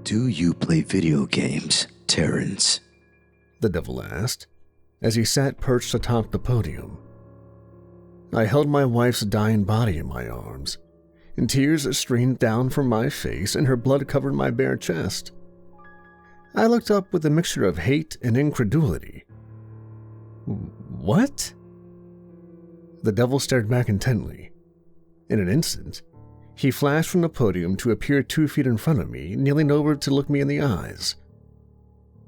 Do you play video games, Terrence? The devil asked, as he sat perched atop the podium. I held my wife's dying body in my arms, and tears streamed down from my face and her blood covered my bare chest. I looked up with a mixture of hate and incredulity. What? The devil stared back intently. In an instant, he flashed from the podium to appear 2 feet in front of me, kneeling over to look me in the eyes.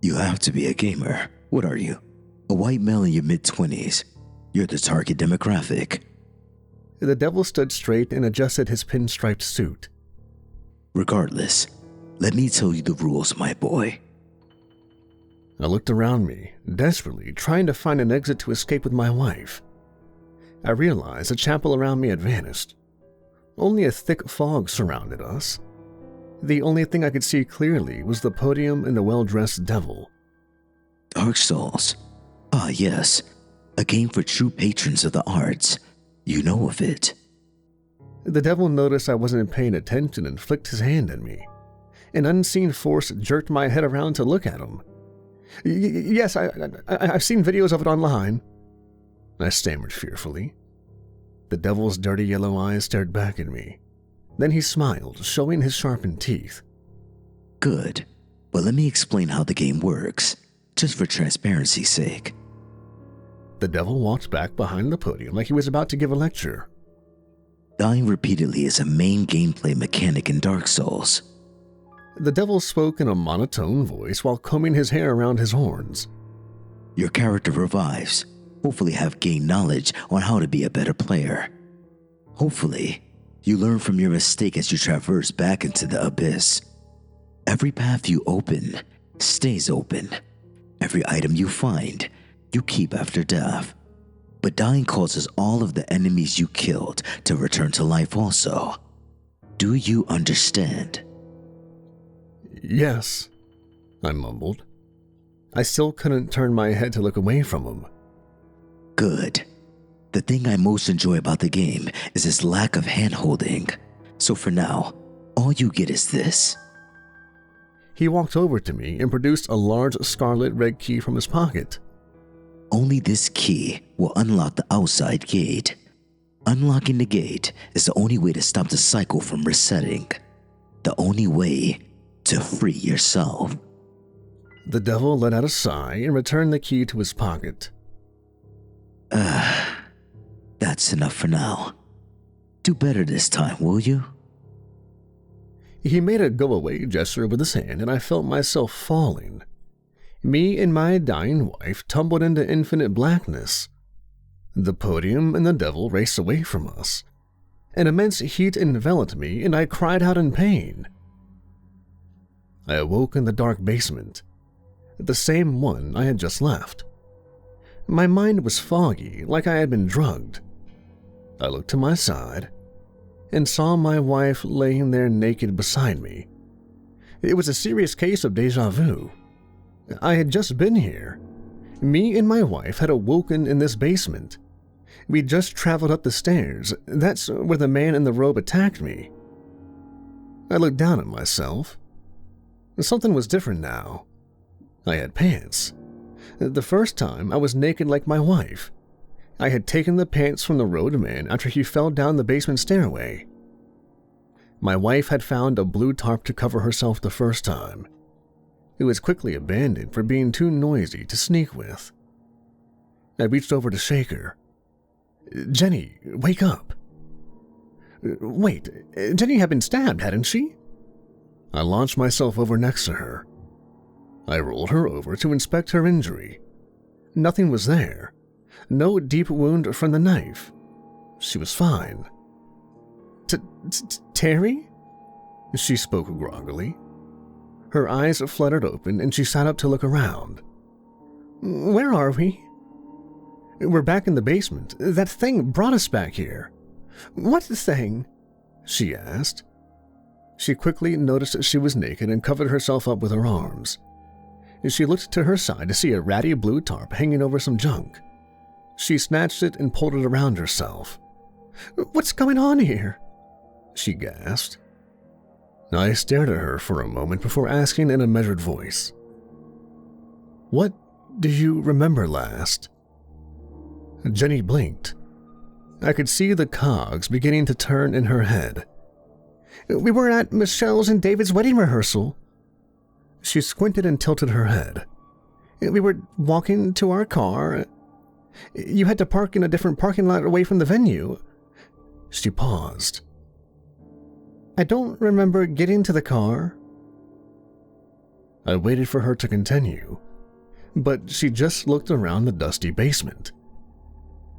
You have to be a gamer. What are you? A white male in your mid-20s. You're the target demographic. The devil stood straight and adjusted his pinstriped suit. Regardless, let me tell you the rules, my boy. I looked around me, desperately trying to find an exit to escape with my wife. I realized the chapel around me had vanished. Only a thick fog surrounded us. The only thing I could see clearly was the podium and the well-dressed devil. Dark Souls. Ah, yes. A game for true patrons of the arts. You know of it. The devil noticed I wasn't paying attention and flicked his hand at me. An unseen force jerked my head around to look at him. Yes, I've seen videos of it online, I stammered fearfully. The devil's dirty yellow eyes stared back at me. Then he smiled, showing his sharpened teeth. Good. Well, let me explain how the game works, just for transparency's sake. The devil walked back behind the podium like he was about to give a lecture. Dying repeatedly is a main gameplay mechanic in Dark Souls. The devil spoke in a monotone voice while combing his hair around his horns. Your character revives, hopefully have gained knowledge on how to be a better player. Hopefully, you learn from your mistake as you traverse back into the abyss. Every path you open stays open. Every item you find, you keep after death. But dying causes all of the enemies you killed to return to life also. Do you understand? Yes, I mumbled. I still couldn't turn my head to look away from him. Good. The thing I most enjoy about the game is its lack of hand-holding. So for now, all you get is this. He walked over to me and produced a large scarlet red key from his pocket. Only this key will unlock the outside gate. Unlocking the gate is the only way to stop the cycle from resetting. The only way to free yourself. The devil let out a sigh and returned the key to his pocket. That's enough for now. Do better this time, will you? He made a go-away gesture with his hand, and I felt myself falling. Me and my dying wife tumbled into infinite blackness. The podium and the devil raced away from us. An immense heat enveloped me, and I cried out in pain. I awoke in the dark basement, the same one I had just left. My mind was foggy, like I had been drugged. I looked to my side and saw my wife laying there naked beside me. It was a serious case of deja vu. I had just been here. Me and my wife had awoken in this basement. We'd just traveled up the stairs. That's where the man in the robe attacked me. I looked down at myself. Something was different now. I had pants. The first time, I was naked like my wife. I had taken the pants from the roadman after he fell down the basement stairway. My wife had found a blue tarp to cover herself the first time. It was quickly abandoned for being too noisy to sneak with. I reached over to shake her. Jenny, wake up. Wait, Jenny had been stabbed, hadn't she? I launched myself over next to her. I rolled her over to inspect her injury. Nothing was there. No deep wound from the knife. She was fine. Terry? She spoke groggily. Her eyes fluttered open and she sat up to look around. Where are we? We're back in the basement. That thing brought us back here. What thing? She asked. She quickly noticed she was naked and covered herself up with her arms. She looked to her side to see a ratty blue tarp hanging over some junk. She snatched it and pulled it around herself. What's going on here? She gasped. I stared at her for a moment before asking in a measured voice, "What do you remember last?" Jenny blinked. I could see the cogs beginning to turn in her head. "We were at Michelle's and David's wedding rehearsal." She squinted and tilted her head. "We were walking to our car. You had to park in a different parking lot away from the venue." She paused. "I don't remember getting to the car." I waited for her to continue, but she just looked around the dusty basement.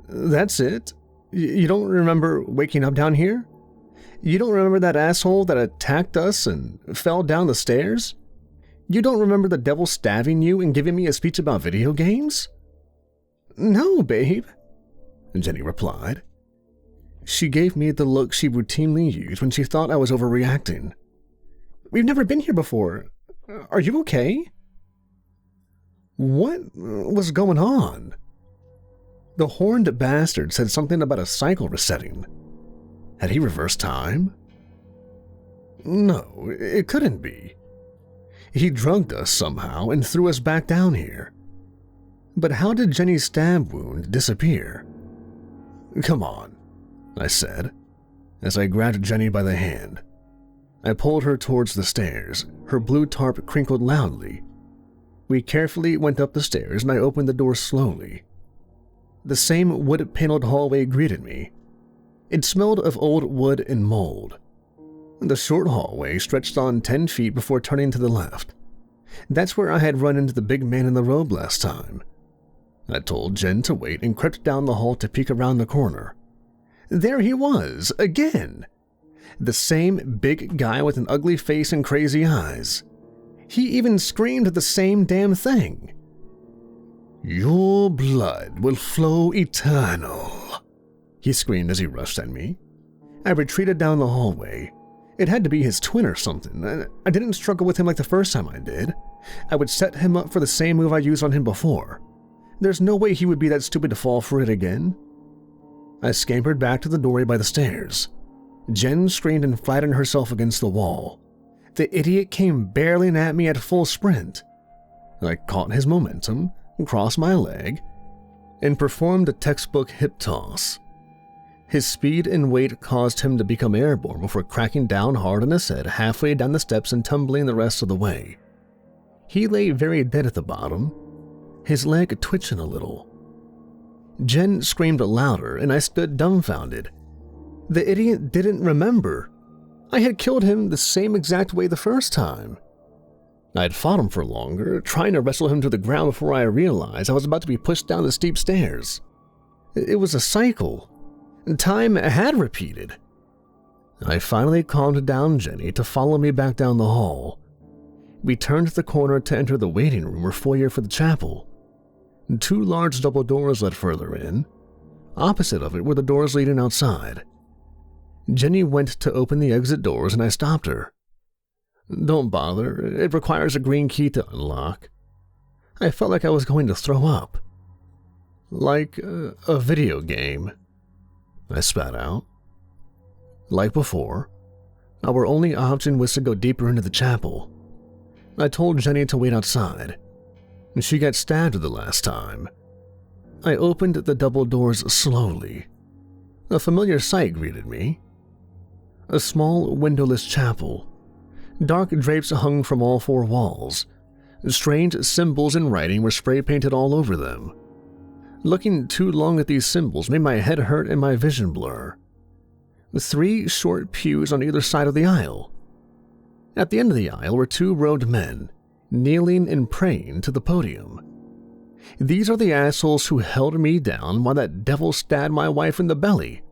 "That's it? You don't remember waking up down here? You don't remember that asshole that attacked us and fell down the stairs? You don't remember the devil stabbing you and giving me a speech about video games?" "No, babe," Jenny replied. She gave me the look she routinely used when she thought I was overreacting. "We've never been here before. Are you okay?" What was going on? The horned bastard said something about a cycle resetting. Had he reversed time? No, it couldn't be. He drugged us somehow and threw us back down here. But how did Jenny's stab wound disappear? "Come on," I said, as I grabbed Jenny by the hand. I pulled her towards the stairs. Her blue tarp crinkled loudly. We carefully went up the stairs and I opened the door slowly. The same wood-paneled hallway greeted me. It smelled of old wood and mold. The short hallway stretched on 10 feet before turning to the left. That's where I had run into the big man in the robe last time. I told Jen to wait and crept down the hall to peek around the corner. There he was, again. The same big guy with an ugly face and crazy eyes. He even screamed the same damn thing. "Your blood will flow eternal," he screamed as he rushed at me. I retreated down the hallway. It had to be his twin or something. I didn't struggle with him like the first time I did. I would set him up for the same move I used on him before. There's no way he would be that stupid to fall for it again. I scampered back to the doorway by the stairs. Jen screamed and flattened herself against the wall. The idiot came barreling at me at full sprint. I caught his momentum, crossed my leg, and performed a textbook hip toss. His speed and weight caused him to become airborne before cracking down hard on his head halfway down the steps and tumbling the rest of the way. He lay very dead at the bottom, his leg twitching a little. Jen screamed louder, and I stood dumbfounded. The idiot didn't remember. I had killed him the same exact way the first time. I had fought him for longer, trying to wrestle him to the ground before I realized I was about to be pushed down the steep stairs. It was a cycle. Time had repeated. I finally calmed down Jenny to follow me back down the hall. We turned the corner to enter the waiting room or foyer for the chapel. 2 large double doors led further in. Opposite of it were the doors leading outside. Jenny went to open the exit doors and I stopped her. "Don't bother, it requires a green key to unlock." I felt like I was going to throw up. "Like a video game," I spat out. Like before, our only option was to go deeper into the chapel. I told Jenny to wait outside. She got stabbed the last time. I opened the double doors slowly. A familiar sight greeted me. A small windowless chapel. Dark drapes hung from all 4 walls. Strange symbols and writing were spray-painted all over them. Looking too long at these symbols made my head hurt and my vision blur. 3 short pews on either side of the aisle. At the end of the aisle were 2 robed men, kneeling and praying to the podium. These are the assholes who held me down while that devil stabbed my wife in the belly.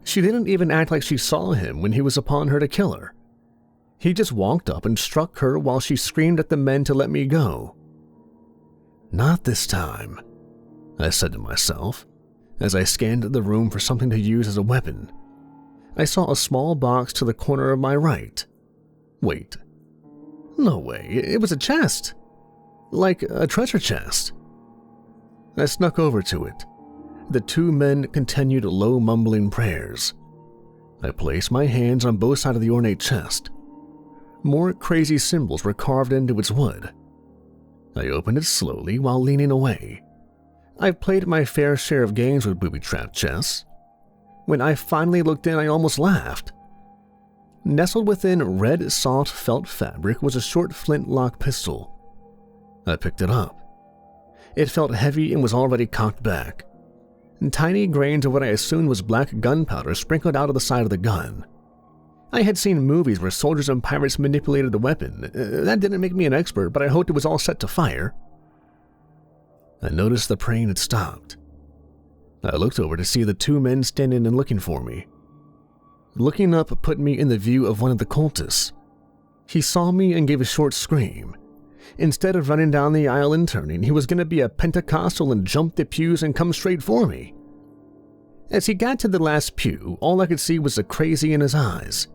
She didn't even act like she saw him when he was upon her to kill her. He just walked up and struck her while she screamed at the men to let me go. "Not this time," I said to myself, as I scanned the room for something to use as a weapon. I saw a small box to the corner of my right. Wait. No way, it was a chest. Like a treasure chest. I snuck over to it. The 2 men continued low mumbling prayers. I placed my hands on both sides of the ornate chest, More crazy symbols were carved into its wood. I opened it slowly while leaning away. I've played my fair share of games with booby-trapped chess. When I finally looked in, I almost laughed. Nestled within red soft felt fabric was a short flintlock pistol. I picked it up. It felt heavy and was already cocked back. Tiny grains of what I assumed was black gunpowder sprinkled out of the side of the gun. I had seen movies where soldiers and pirates manipulated the weapon. That didn't make me an expert, but I hoped it was all set to fire. I noticed the praying had stopped. I looked over to see the two men standing and looking for me. Looking up put me in the view of one of the cultists. He saw me and gave a short scream. Instead of running down the aisle and turning, he was going to be a Pentecostal and jump the pews and come straight for me. As he got to the last pew, all I could see was the crazy in his eyes.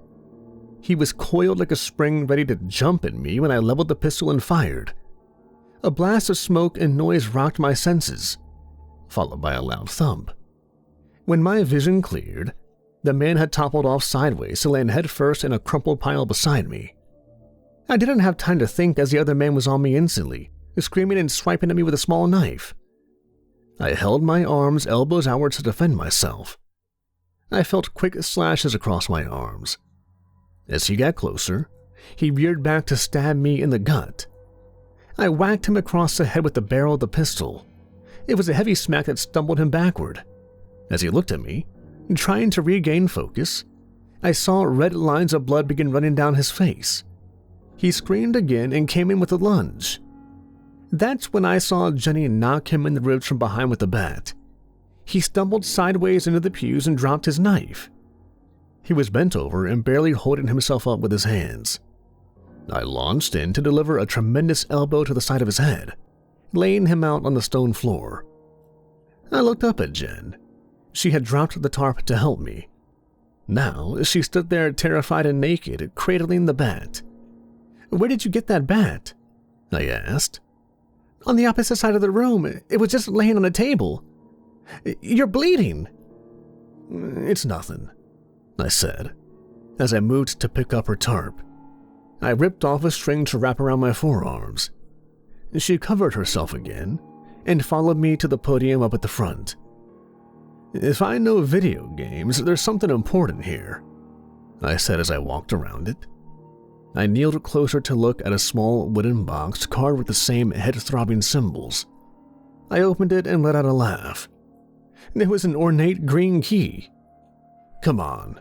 He was coiled like a spring ready to jump at me when I leveled the pistol and fired. A blast of smoke and noise rocked my senses, followed by a loud thump. When my vision cleared, the man had toppled off sideways to land headfirst in a crumpled pile beside me. I didn't have time to think as the other man was on me instantly, screaming and swiping at me with a small knife. I held my arms elbows outwards to defend myself. I felt quick slashes across my arms. As he got closer, he reared back to stab me in the gut. I whacked him across the head with the barrel of the pistol. It was a heavy smack that stumbled him backward. As he looked at me, trying to regain focus, I saw red lines of blood begin running down his face. He screamed again and came in with a lunge. That's when I saw Jenny knock him in the ribs from behind with a bat. He stumbled sideways into the pews and dropped his knife. He was bent over and barely holding himself up with his hands. I launched in to deliver a tremendous elbow to the side of his head, laying him out on the stone floor. I looked up at Jen. She had dropped the tarp to help me. Now she stood there terrified and naked, cradling the bat. "Where did you get that bat?" I asked. "On the opposite side of the room. It was just laying on a table. You're bleeding." "It's nothing," I said, as I moved to pick up her tarp. I ripped off a string to wrap around my forearms. She covered herself again and followed me to the podium up at the front. "If I know video games, there's something important here," I said as I walked around it. I kneeled closer to look at a small wooden box carved with the same head-throbbing symbols. I opened it and let out a laugh. It was an ornate green key. "Come on,"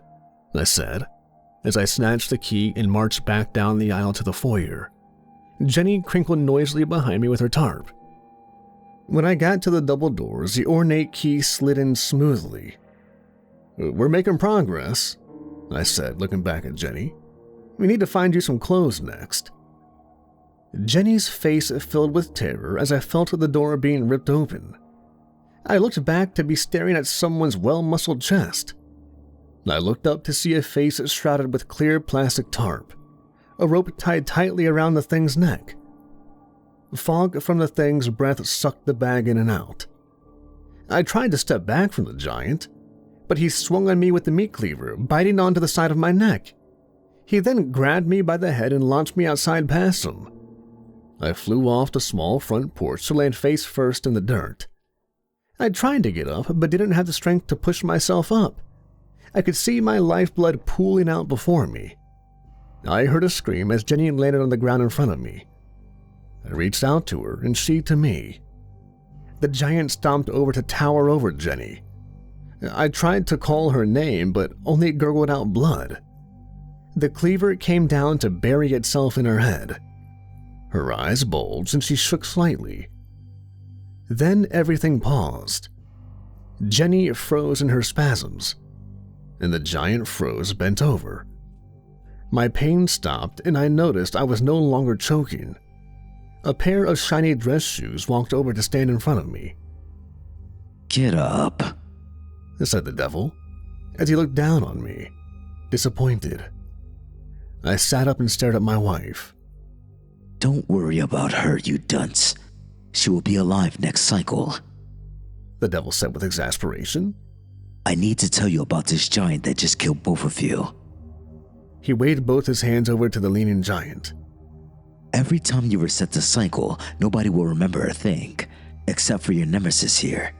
I said, as I snatched the key and marched back down the aisle to the foyer. Jenny crinkled noisily behind me with her tarp. When I got to the double doors, the ornate key slid in smoothly. "We're making progress," I said, looking back at Jenny. "We need to find you some clothes next." Jenny's face filled with terror as I felt the door being ripped open. I looked back to be staring at someone's well-muscled chest. I looked up to see a face shrouded with clear plastic tarp, a rope tied tightly around the thing's neck. Fog from the thing's breath sucked the bag in and out. I tried to step back from the giant, but he swung on me with the meat cleaver, biting onto the side of my neck. He then grabbed me by the head and launched me outside past him. I flew off the small front porch to land face first in the dirt. I tried to get up, but didn't have the strength to push myself up. I could see my lifeblood pooling out before me. I heard a scream as Jenny landed on the ground in front of me. I reached out to her, and she to me. The giant stomped over to tower over Jenny. I tried to call her name, but only gurgled out blood. The cleaver came down to bury itself in her head. Her eyes bulged, and she shook slightly. Then everything paused. Jenny froze in her spasms, and the giant froze bent over. My pain stopped, and I noticed I was no longer choking. A pair of shiny dress shoes walked over to stand in front of me. "Get up," said the devil, as he looked down on me, disappointed. I sat up and stared at my wife. "Don't worry about her, you dunce. She will be alive next cycle," the devil said with exasperation. "I need to tell you about this giant that just killed both of you." He waved both his hands over to the leaning giant. Every time you reset the cycle, nobody will remember a thing, except for your nemesis here.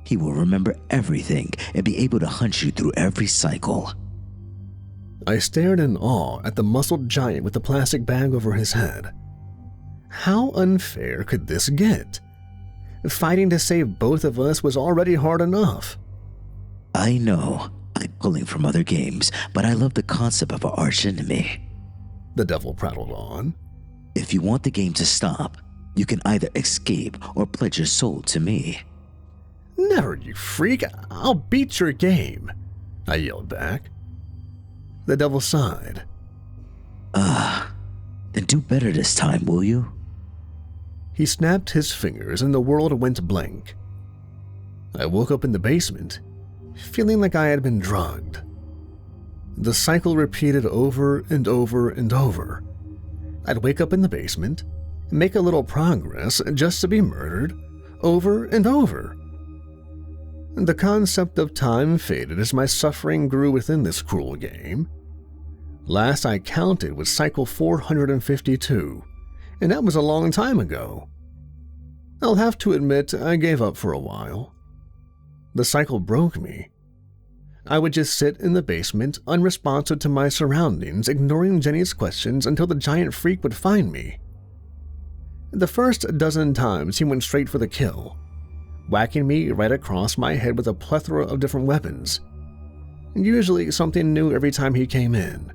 He will remember everything and be able to hunt you through every cycle. I stared in awe at the muscled giant with the plastic bag over his head. How unfair could this get? Fighting to save both of us was already hard enough. I know, I'm pulling from other games, but I love the concept of an archenemy. The devil prattled on. If you want the game to stop, you can either escape or pledge your soul to me. Never, you freak. I'll beat your game, I yelled back. The devil sighed. Then do better this time, will you? He snapped his fingers and the world went blank. I woke up in the basement, feeling like I had been drugged. The cycle repeated over and over and over. I'd wake up in the basement, make a little progress just to be murdered, over and over. The concept of time faded as my suffering grew within this cruel game. Last I counted was cycle 452, and that was a long time ago. I'll have to admit I gave up for a while. The cycle broke me. I would just sit in the basement, unresponsive to my surroundings, ignoring Jenny's questions until the giant freak would find me. The first dozen times he went straight for the kill, whacking me right across my head with a plethora of different weapons. Usually something new every time he came in.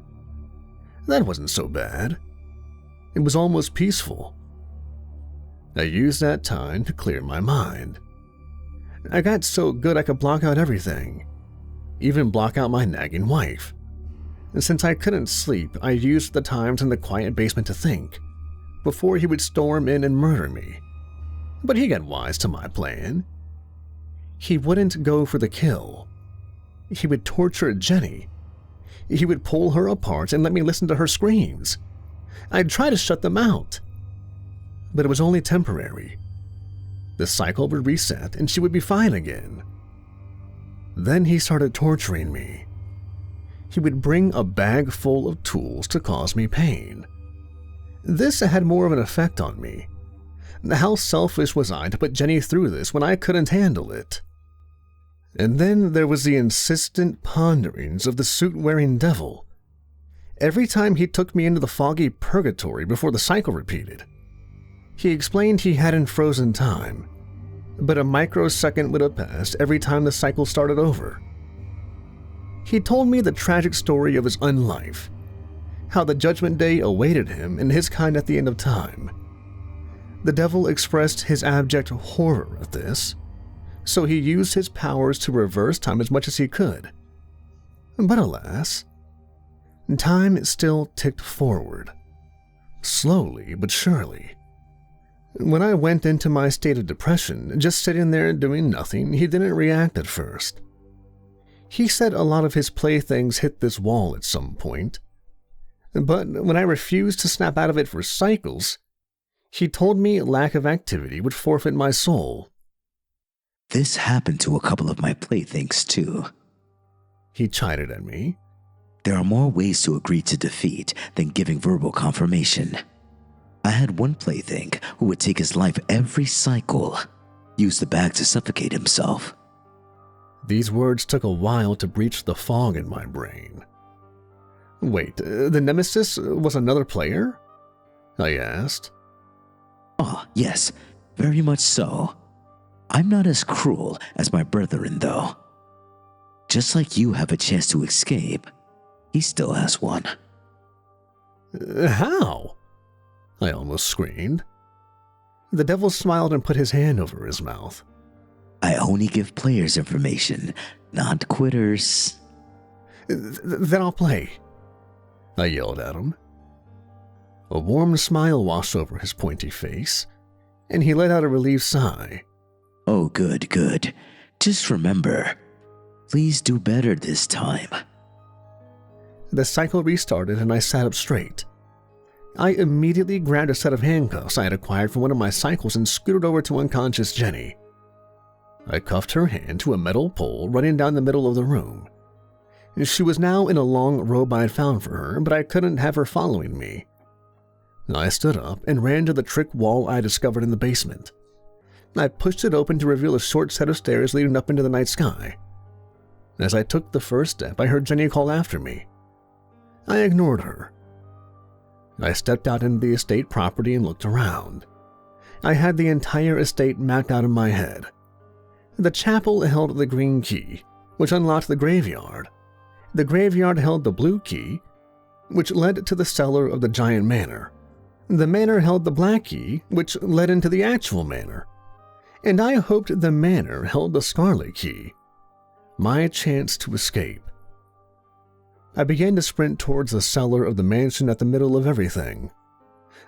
That wasn't so bad. It was almost peaceful. I used that time to clear my mind. I got so good I could block out everything, even block out my nagging wife. And since I couldn't sleep, I used the times in the quiet basement to think, before he would storm in and murder me. But he got wise to my plan. He wouldn't go for the kill. He would torture Jenny. He would pull her apart and let me listen to her screams. I'd try to shut them out, but it was only temporary. The cycle would reset and she would be fine again. Then he started torturing me. He would bring a bag full of tools to cause me pain. This had more of an effect on me. How selfish was I to put Jenny through this when I couldn't handle it? And then there was the insistent ponderings of the suit-wearing devil. Every time he took me into the foggy purgatory before the cycle repeated, he explained he hadn't frozen time, but a microsecond would have passed every time the cycle started over. He told me the tragic story of his unlife, how the judgment day awaited him and his kind at the end of time. The devil expressed his abject horror at this, so he used his powers to reverse time as much as he could. But alas, time still ticked forward, slowly but surely. When I went into my state of depression, just sitting there doing nothing, he didn't react at first. He said a lot of his playthings hit this wall at some point, but when I refused to snap out of it for cycles, he told me lack of activity would forfeit my soul. This happened to a couple of my playthings too. He chided at me. There are more ways to agree to defeat than giving verbal confirmation. I had one plaything who would take his life every cycle, use the bag to suffocate himself. These words took a while to breach the fog in my brain. Wait, the Nemesis was another player? I asked. Ah, yes, very much so. I'm not as cruel as my brethren, though. Just like you have a chance to escape, he still has one. How? I almost screamed. The devil smiled and put his hand over his mouth. I only give players information, not quitters. Then I'll play, I yelled at him. A warm smile washed over his pointy face, and he let out a relieved sigh. Oh, good, good. Just remember, please do better this time. The cycle restarted and I sat up straight. I immediately grabbed a set of handcuffs I had acquired from one of my cycles and scooted over to unconscious Jenny. I cuffed her hand to a metal pole running down the middle of the room. She was now in a long robe I had found for her, but I couldn't have her following me. I stood up and ran to the trick wall I discovered in the basement. I pushed it open to reveal a short set of stairs leading up into the night sky. As I took the first step, I heard Jenny call after me. I ignored her. I stepped out into the estate property and looked around. I had the entire estate mapped out in my head. The chapel held the green key, which unlocked the graveyard. The graveyard held the blue key, which led to the cellar of the giant manor. The manor held the black key, which led into the actual manor. And I hoped the manor held the scarlet key. My chance to escape. I began to sprint towards the cellar of the mansion at the middle of everything.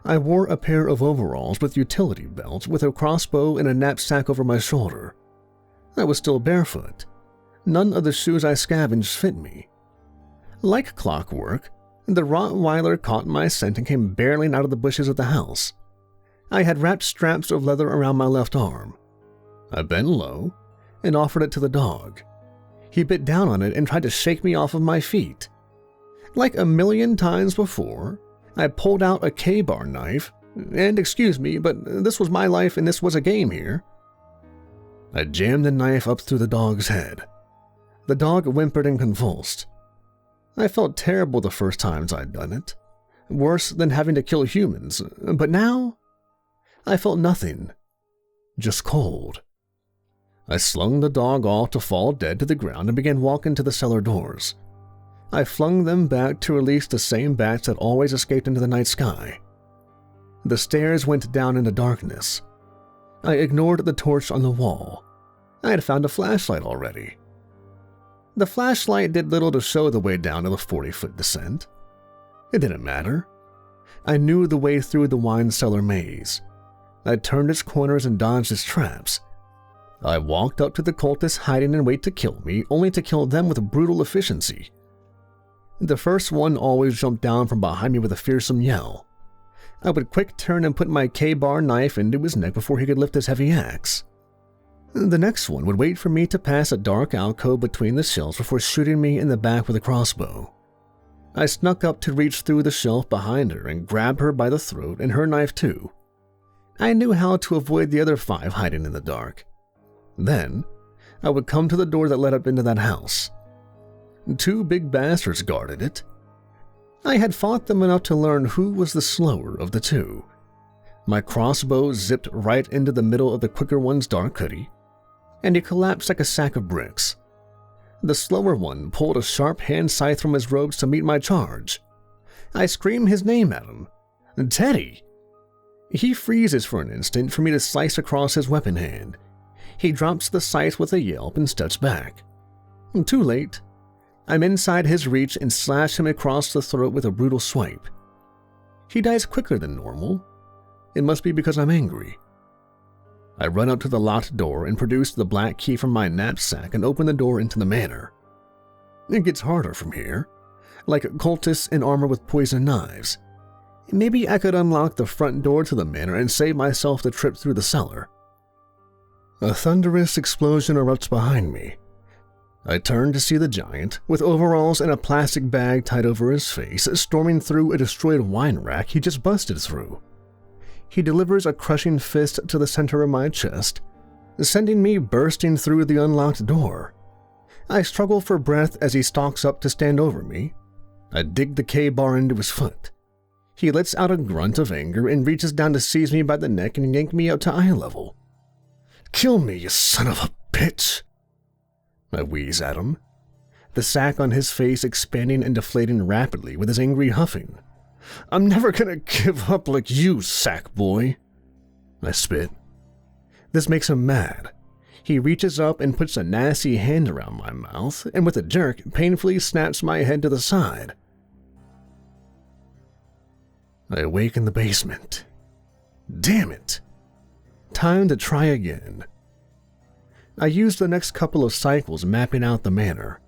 I wore a pair of overalls with utility belts with a crossbow and a knapsack over my shoulder. I was still barefoot. None of the shoes I scavenged fit me. Like clockwork, the Rottweiler caught my scent and came barreling out of the bushes of the house. I had wrapped straps of leather around my left arm. I bent low and offered it to the dog. He bit down on it and tried to shake me off of my feet. Like a million times before, I pulled out a K-bar knife, and excuse me, but this was my life and this was a game here. I jammed the knife up through the dog's head. The dog whimpered and convulsed. I felt terrible the first times I'd done it, worse than having to kill humans, but now I felt nothing, just cold. I slung the dog off to fall dead to the ground and began walking to the cellar doors. I flung them back to release the same bats that always escaped into the night sky. The stairs went down into darkness. I ignored the torch on the wall. I had found a flashlight already. The flashlight did little to show the way down to the 40-foot descent. It didn't matter. I knew the way through the wine cellar maze. I turned its corners and dodged its traps. I walked up to the cultists hiding in wait to kill me, only to kill them with brutal efficiency. The first one always jumped down from behind me with a fearsome yell. I would quick turn and put my K-bar knife into his neck before he could lift his heavy axe. The next one would wait for me to pass a dark alcove between the shelves before shooting me in the back with a crossbow. I snuck up to reach through the shelf behind her and grab her by the throat and her knife too. I knew how to avoid the other 5 hiding in the dark. Then, I would come to the door that led up into that house. 2 big bastards guarded it. I had fought them enough to learn who was the slower of the 2. My crossbow zipped right into the middle of the quicker one's dark hoodie, and he collapsed like a sack of bricks. The slower one pulled a sharp hand scythe from his robes to meet my charge. I screamed his name at him. Teddy! He freezes for an instant for me to slice across his weapon hand. He drops the scythe with a yelp and steps back. Too late. I'm inside his reach and slash him across the throat with a brutal swipe. He dies quicker than normal. It must be because I'm angry. I run up to the locked door and produce the black key from my knapsack and open the door into the manor. It gets harder from here, like cultists in armor with poison knives. Maybe I could unlock the front door to the manor and save myself the trip through the cellar. A thunderous explosion erupts behind me. I turn to see the giant, with overalls and a plastic bag tied over his face, storming through a destroyed wine rack he just busted through. He delivers a crushing fist to the center of my chest, sending me bursting through the unlocked door. I struggle for breath as he stalks up to stand over me. I dig the K-bar into his foot. He lets out a grunt of anger and reaches down to seize me by the neck and yank me up to eye level. "Kill me, you son of a bitch!" I wheeze at him, the sack on his face expanding and deflating rapidly with his angry huffing. "I'm never gonna give up like you, sack boy!" I spit. This makes him mad. He reaches up and puts a nasty hand around my mouth, and with a jerk, painfully snaps my head to the side. I awake in the basement. Damn it! Time to try again. I use the next couple of cycles mapping out the manor.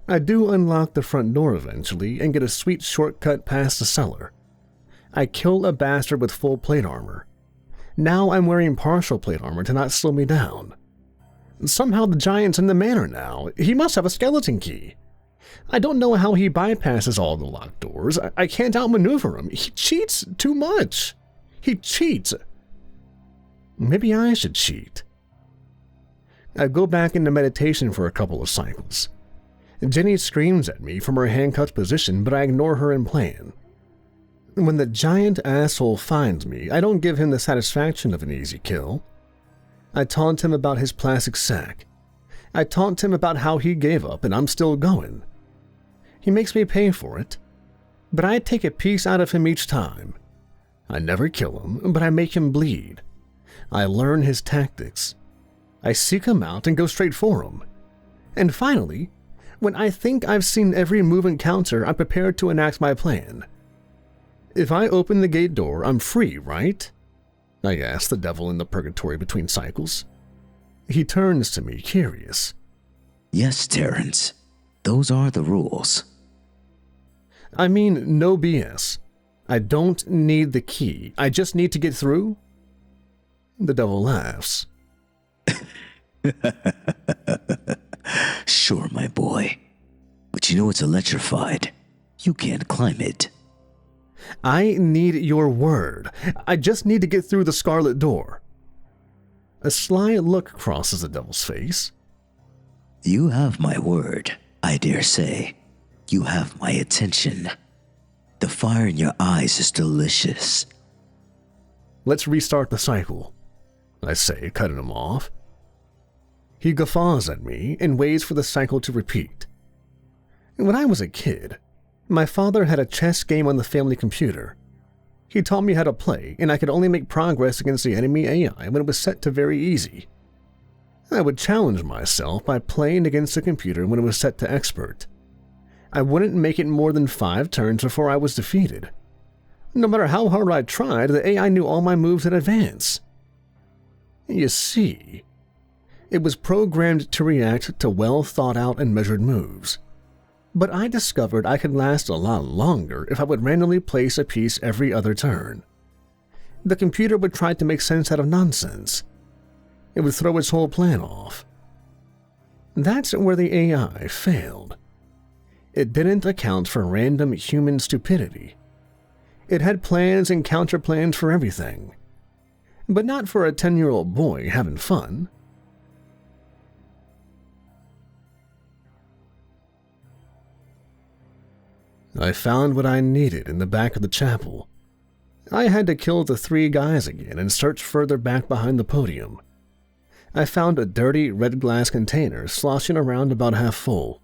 I do unlock the front door eventually and get a sweet shortcut past the cellar. I kill a bastard with full plate armor. Now I'm wearing partial plate armor to not slow me down. Somehow the giant's in the manor now. He must have a skeleton key. I don't know how he bypasses all the locked doors. I can't outmaneuver him. He cheats too much. He cheats. Maybe I should cheat. I go back into meditation for a couple of cycles. Jenny screams at me from her handcuffed position, but I ignore her and plan. When the giant asshole finds me, I don't give him the satisfaction of an easy kill. I taunt him about his plastic sack. I taunt him about how he gave up and I'm still going. He makes me pay for it, but I take a piece out of him each time. I never kill him, but I make him bleed. I learn his tactics. I seek him out and go straight for him. And finally, when I think I've seen every move and counter, I'm prepared to enact my plan. If I open the gate door, I'm free, right? I ask the devil in the purgatory between cycles. He turns to me, curious. Yes, Terrence. Those are the rules. I mean, no BS. I don't need the key. I just need to get through. The devil laughs. Sure, my boy. But you know it's electrified. You can't climb it. I need your word. I just need to get through the scarlet door. A sly look crosses the devil's face. You have my word, I dare say. You have my attention. The fire in your eyes is delicious. Let's restart the cycle, I say, cutting him off. He guffaws at me and waits for the cycle to repeat. When I was a kid, my father had a chess game on the family computer. He taught me how to play, and I could only make progress against the enemy AI when it was set to very easy. I would challenge myself by playing against the computer when it was set to expert. I wouldn't make it more than 5 turns before I was defeated. No matter how hard I tried, the AI knew all my moves in advance. You see, it was programmed to react to well thought out and measured moves. But I discovered I could last a lot longer if I would randomly place a piece every other turn. The computer would try to make sense out of nonsense. It would throw its whole plan off. That's where the AI failed. It didn't account for random human stupidity. It had plans and counterplans for everything. But not for a 10-year-old boy having fun. I found what I needed in the back of the chapel. I had to kill the 3 guys again and search further back behind the podium. I found a dirty red glass container sloshing around about half full.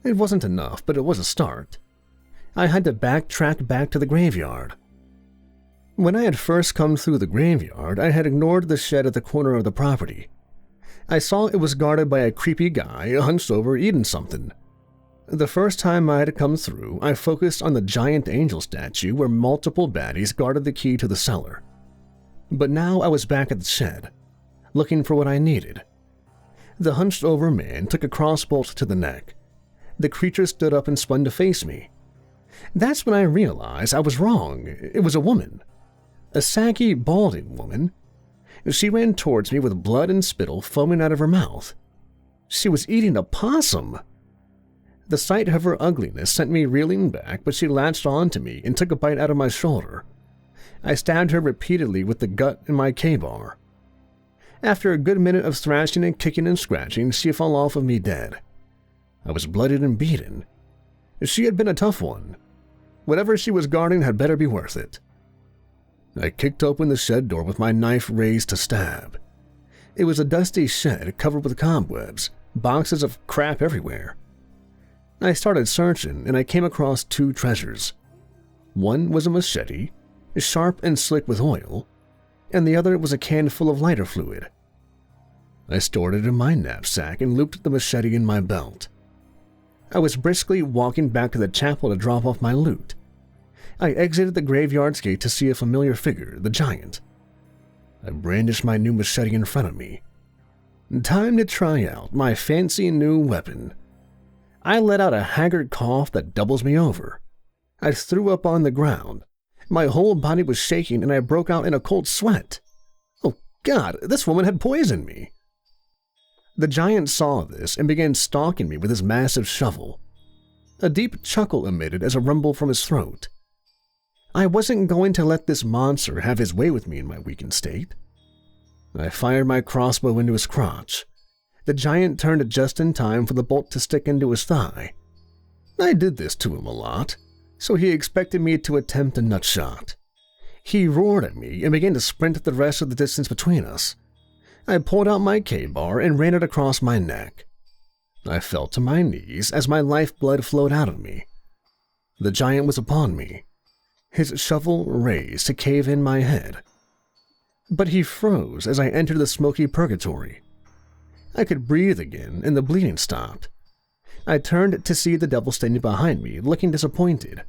It wasn't enough, but it was a start. I had to backtrack back to the graveyard. When I had first come through the graveyard, I had ignored the shed at the corner of the property. I saw it was guarded by a creepy guy hunched over eating something. The first time I had come through, I focused on the giant angel statue where multiple baddies guarded the key to the cellar. But now I was back at the shed, looking for what I needed. The hunched-over man took a crossbolt to the neck. The creature stood up and spun to face me. That's when I realized I was wrong. It was a woman. A saggy, balding woman. She ran towards me with blood and spittle foaming out of her mouth. She was eating a possum. The sight of her ugliness sent me reeling back, but she latched onto me and took a bite out of my shoulder. I stabbed her repeatedly with the gut in my K-bar. After a good minute of thrashing and kicking and scratching, she fell off of me dead. I was bloodied and beaten. She had been a tough one. Whatever she was guarding had better be worth it. I kicked open the shed door with my knife raised to stab. It was a dusty shed covered with cobwebs, boxes of crap everywhere. I started searching and I came across 2 treasures. One was a machete, sharp and slick with oil, and the other was a can full of lighter fluid. I stored it in my knapsack and looped the machete in my belt. I was briskly walking back to the chapel to drop off my loot. I exited the graveyard's gate to see a familiar figure, the giant. I brandished my new machete in front of me. Time to try out my fancy new weapon. I let out a haggard cough that doubles me over. I threw up on the ground. My whole body was shaking and I broke out in a cold sweat. Oh God, this woman had poisoned me. The giant saw this and began stalking me with his massive shovel. A deep chuckle emitted as a rumble from his throat. I wasn't going to let this monster have his way with me in my weakened state. I fired my crossbow into his crotch. The giant turned just in time for the bolt to stick into his thigh. I did this to him a lot, so he expected me to attempt a nut shot. He roared at me and began to sprint the rest of the distance between us. I pulled out my K-bar and ran it across my neck. I fell to my knees as my lifeblood flowed out of me. The giant was upon me, his shovel raised to cave in my head. But he froze as I entered the smoky purgatory. I could breathe again and the bleeding stopped. I turned to see the devil standing behind me, looking disappointed.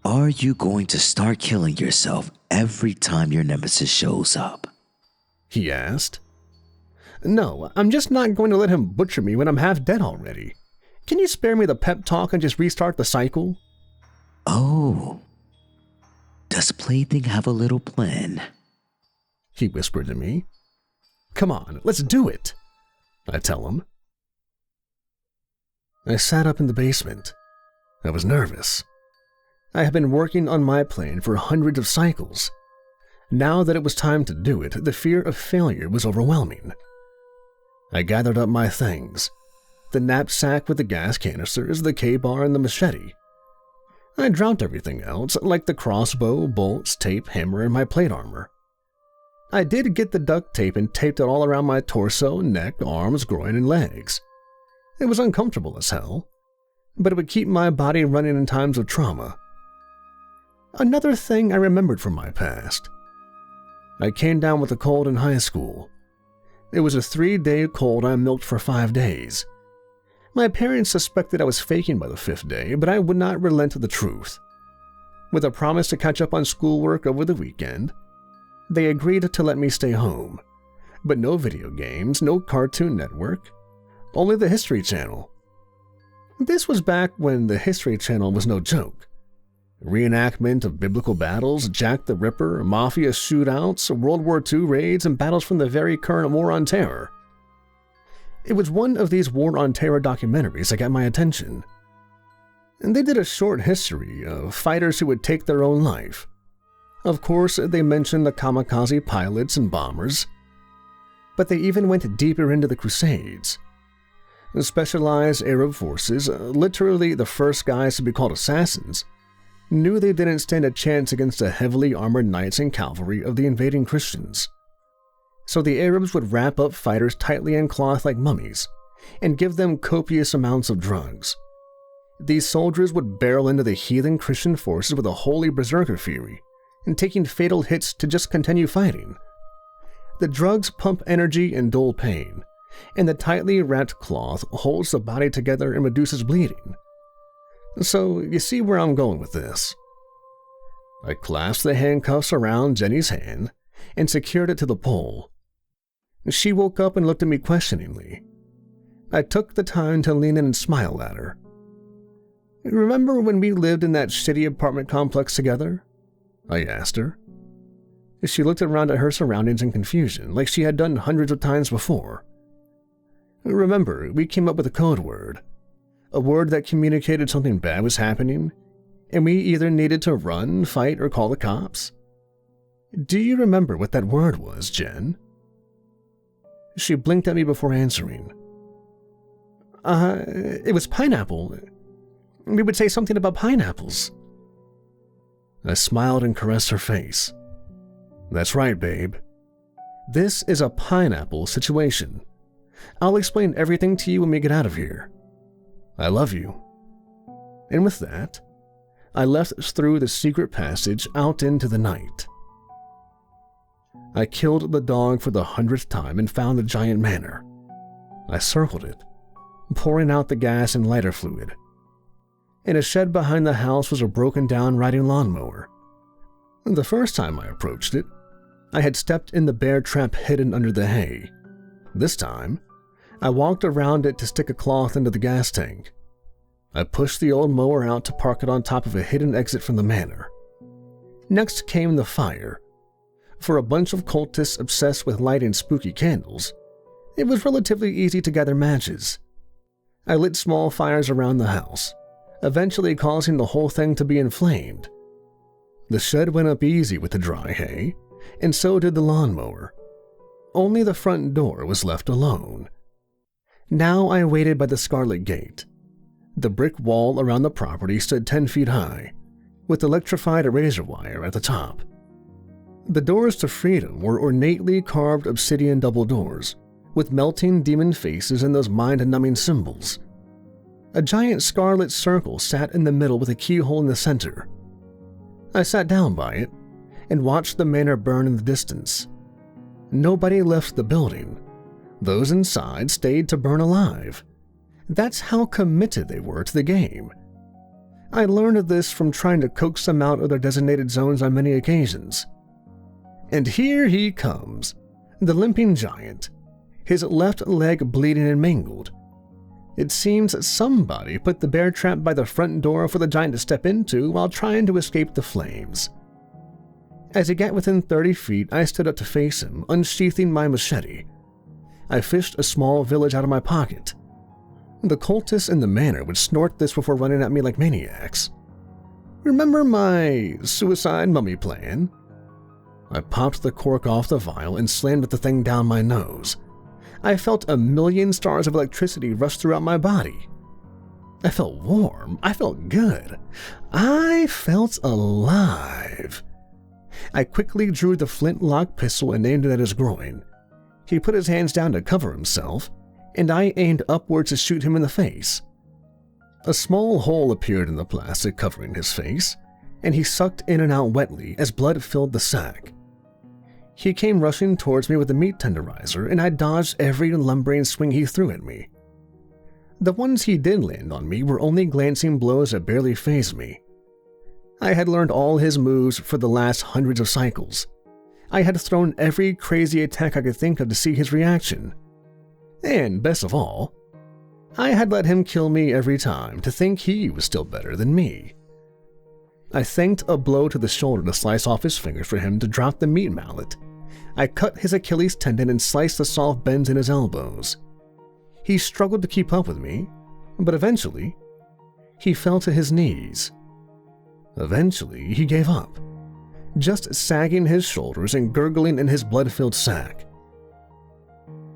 Are you going to start killing yourself every time your nemesis shows up? He asked. No, I'm just not going to let him butcher me when I'm half dead already. Can you spare me the pep talk and just restart the cycle? Oh. Does Plaything have a little plan? He whispered to me. Come on, let's do it, I tell him. I sat up in the basement. I was nervous. I had been working on my plan for hundreds of cycles. Now that it was time to do it, the fear of failure was overwhelming. I gathered up my things, the knapsack with the gas canisters, the K-bar, and the machete. I dropped everything else, like the crossbow, bolts, tape, hammer, and my plate armor. I did get the duct tape and taped it all around my torso, neck, arms, groin, and legs. It was uncomfortable as hell, but it would keep my body running in times of trauma. Another thing I remembered from my past. I came down with a cold in high school. It was a 3-day cold I milked for 5 days. My parents suspected I was faking by the 5th day, but I would not relent to the truth. With a promise to catch up on schoolwork over the weekend, they agreed to let me stay home, but no video games, no Cartoon Network, only the History Channel. This was back when the History Channel was no joke. Reenactment of biblical battles, Jack the Ripper, mafia shootouts, World War II raids, and battles from the very current War on Terror. It was one of these War on Terror documentaries that got my attention. And they did a short history of fighters who would take their own life. Of course, they mentioned the kamikaze pilots and bombers, but they even went deeper into the Crusades. The specialized Arab forces, literally the first guys to be called assassins, knew they didn't stand a chance against the heavily armored knights and cavalry of the invading Christians. So the Arabs would wrap up fighters tightly in cloth like mummies and give them copious amounts of drugs. These soldiers would barrel into the heathen Christian forces with a holy berserker fury and taking fatal hits to just continue fighting. The drugs pump energy and dull pain, and the tightly wrapped cloth holds the body together and reduces bleeding. So, you see where I'm going with this. I clasped the handcuffs around Jenny's hand and secured it to the pole. She woke up and looked at me questioningly. I took the time to lean in and smile at her. Remember when we lived in that shitty apartment complex together? I asked her. She looked around at her surroundings in confusion, like she had done hundreds of times before. Remember, we came up with a code word. A word that communicated something bad was happening, and we either needed to run, fight, or call the cops. Do you remember what that word was, Jen? She blinked at me before answering. It was pineapple. We would say something about pineapples. I smiled and caressed her face. That's right, babe. This is a pineapple situation. I'll explain everything to you when we get out of here. I love you. And with that, I left through the secret passage out into the night. I killed the dog for the 100th time and found the giant manor. I circled it, pouring out the gas and lighter fluid. In a shed behind the house was a broken-down riding lawnmower. The first time I approached it, I had stepped in the bear trap hidden under the hay. This time, I walked around it to stick a cloth into the gas tank. I pushed the old mower out to park it on top of a hidden exit from the manor. Next came the fire. For a bunch of cultists obsessed with lighting spooky candles, it was relatively easy to gather matches. I lit small fires around the house, eventually causing the whole thing to be inflamed. The shed went up easy with the dry hay, and so did the lawnmower. Only the front door was left alone. Now I waited by the Scarlet Gate. The brick wall around the property stood 10 feet high, with electrified razor wire at the top. The doors to freedom were ornately carved obsidian double doors, with melting demon faces and those mind-numbing symbols. A giant scarlet circle sat in the middle with a keyhole in the center. I sat down by it and watched the manor burn in the distance. Nobody left the building. Those inside stayed to burn alive. That's how committed they were to the game. I learned of this from trying to coax them out of their designated zones on many occasions. And here he comes, the limping giant, his left leg bleeding and mangled. It seems somebody put the bear trap by the front door for the giant to step into while trying to escape the flames. As he got within 30 feet, I stood up to face him, unsheathing my machete. I fished a small village out of my pocket. The cultists in the manor would snort this before running at me like maniacs. Remember my suicide mummy plan? I popped the cork off the vial and slammed the thing down my nose. I felt 1,000,000 stars of electricity rush throughout my body. I felt warm. I felt good. I felt alive. I quickly drew the flintlock pistol and aimed it at his groin. He put his hands down to cover himself, and I aimed upwards to shoot him in the face. A small hole appeared in the plastic covering his face, and he sucked in and out wetly as blood filled the sack. He came rushing towards me with a meat tenderizer, and I dodged every lumbering swing he threw at me. The ones he did land on me were only glancing blows that barely fazed me. I had learned all his moves for the last hundreds of cycles. I had thrown every crazy attack I could think of to see his reaction. And best of all, I had let him kill me every time to think he was still better than me. I thanked a blow to the shoulder to slice off his fingers for him to drop the meat mallet. I cut his Achilles tendon and sliced the soft bends in his elbows. He struggled to keep up with me, but eventually, he fell to his knees. Eventually, he gave up, just sagging his shoulders and gurgling in his blood-filled sack.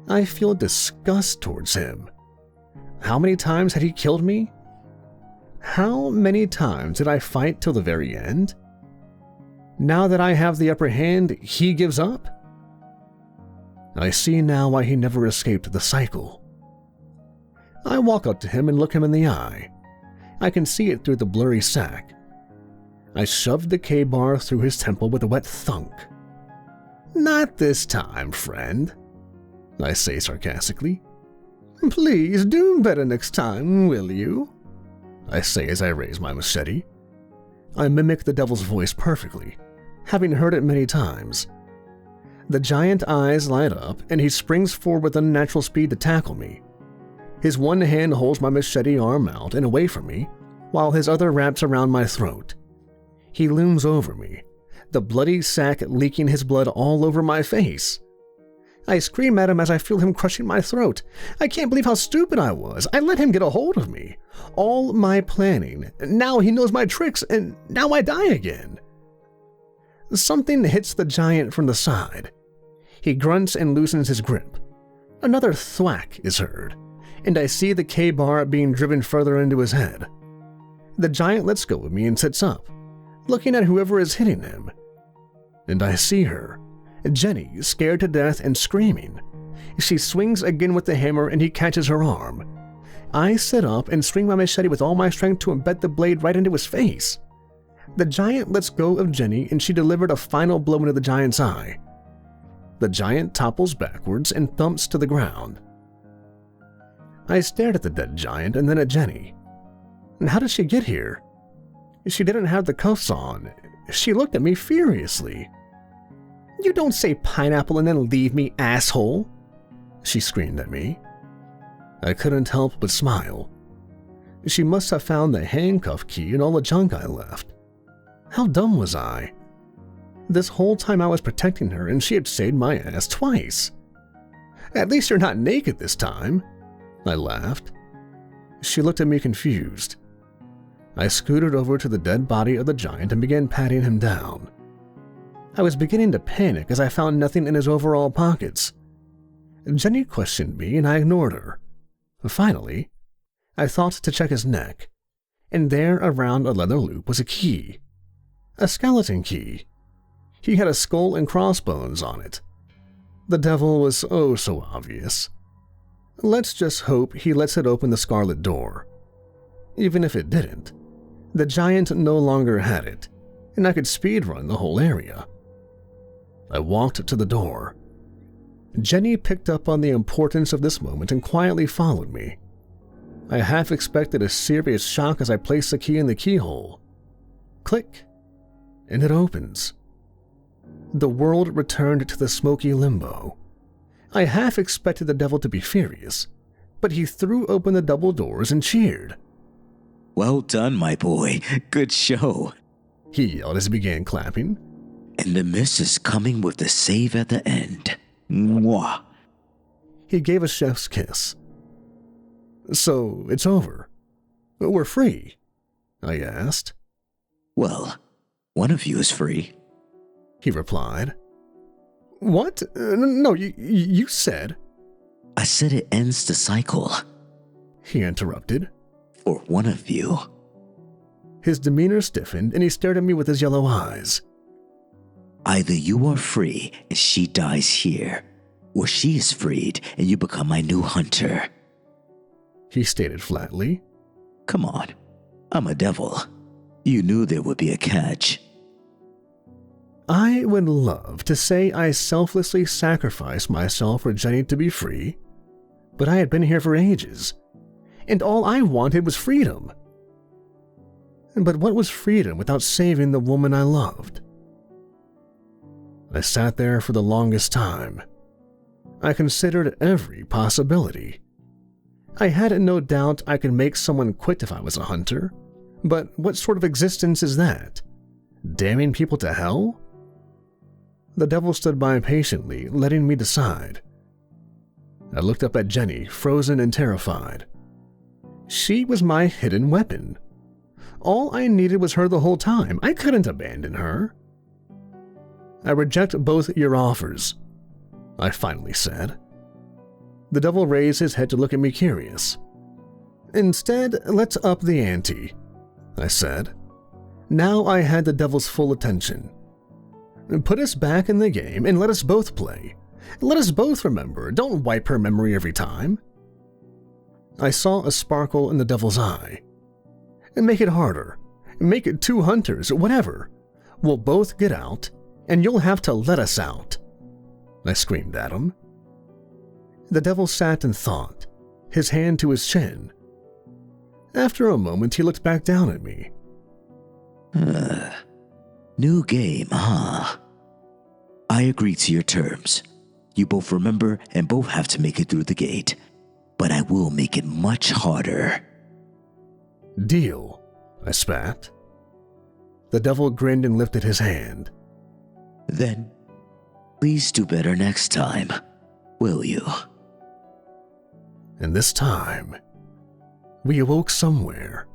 I feel disgust towards him. How many times had he killed me? How many times did I fight till the very end? Now that I have the upper hand, he gives up? I see now why he never escaped the cycle. I walk up to him and look him in the eye. I can see it through the blurry sack. I shoved the K-bar through his temple with a wet thunk. "Not this time, friend," I say sarcastically. "Please do better next time, will you?" I say as I raise my machete. I mimic the devil's voice perfectly, having heard it many times. The giant eyes light up, and he springs forward with unnatural speed to tackle me. His one hand holds my machete arm out and away from me, while his other wraps around my throat. He looms over me, the bloody sack leaking his blood all over my face. I scream at him as I feel him crushing my throat. I can't believe how stupid I was. I let him get a hold of me. All my planning. Now he knows my tricks, and now I die again. Something hits the giant from the side. He grunts and loosens his grip. Another thwack is heard, and I see the K-bar being driven further into his head. The giant lets go of me and sits up, looking at whoever is hitting him. And I see her, Jenny, scared to death and screaming. She swings again with the hammer and he catches her arm. I sit up and swing my machete with all my strength to embed the blade right into his face. The giant lets go of Jenny and she delivered a final blow into the giant's eye. The giant topples backwards and thumps to the ground. I stared at the dead giant and then at Jenny. And how did she get here? She didn't have the cuffs on. She looked at me furiously. "You don't say pineapple and then leave me, asshole!" she screamed at me. I couldn't help but smile. She must have found the handcuff key and all the junk I left. How dumb was I? This whole time I was protecting her and she had saved my ass twice. "At least you're not naked this time," I laughed. She looked at me confused. I scooted over to the dead body of the giant and began patting him down. I was beginning to panic as I found nothing in his overall pockets. Jenny questioned me and I ignored her. Finally, I thought to check his neck, and there around a leather loop was a key. A skeleton key. He had a skull and crossbones on it. The devil was oh so obvious. Let's just hope he lets it open the scarlet door. Even if it didn't, the giant no longer had it, and I could speedrun the whole area. I walked to the door. Jenny picked up on the importance of this moment and quietly followed me. I half expected a serious shock as I placed the key in the keyhole. Click, and it opens. The world returned to the smoky limbo. I half expected the devil to be furious, but he threw open the double doors and cheered. Well done, my boy. Good show. He yelled as he began clapping. And the miss is coming with the save at the end. Mwah. He gave a chef's kiss. So, it's over. We're free, I asked. Well, one of you is free, he replied. What? No, you said. I said it ends the cycle. He interrupted. For one of you. His demeanor stiffened and he stared at me with his yellow eyes. Either you are free and she dies here, or she is freed and you become my new hunter. He stated flatly. Come on, I'm a devil. You knew there would be a catch. I would love to say I selflessly sacrificed myself for Jenny to be free, but I had been here for ages, and all I wanted was freedom. But what was freedom without saving the woman I loved? I sat there for the longest time. I considered every possibility. I had no doubt I could make someone quit if I was a hunter, but what sort of existence is that? Damning people to hell? The devil stood by patiently, letting me decide. I looked up at Jenny, frozen and terrified. She was my hidden weapon. All I needed was her the whole time. I couldn't abandon her. I reject both your offers, I finally said. The devil raised his head to look at me curious. Instead, let's up the ante, I said. Now I had the devil's full attention. Put us back in the game and let us both play. Let us both remember. Don't wipe her memory every time. I saw a sparkle in the devil's eye. Make it harder. Make it 2 hunters, whatever. We'll both get out, and you'll have to let us out, I screamed at him. The devil sat and thought, his hand to his chin. After a moment, he looked back down at me. New game, huh? I agree to your terms. You both remember and both have to make it through the gate, but I will make it much harder. Deal, I spat. The devil grinned and lifted his hand. Then, please do better next time, will you? And this time, we awoke somewhere.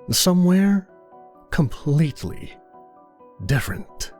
Somewhere completely different.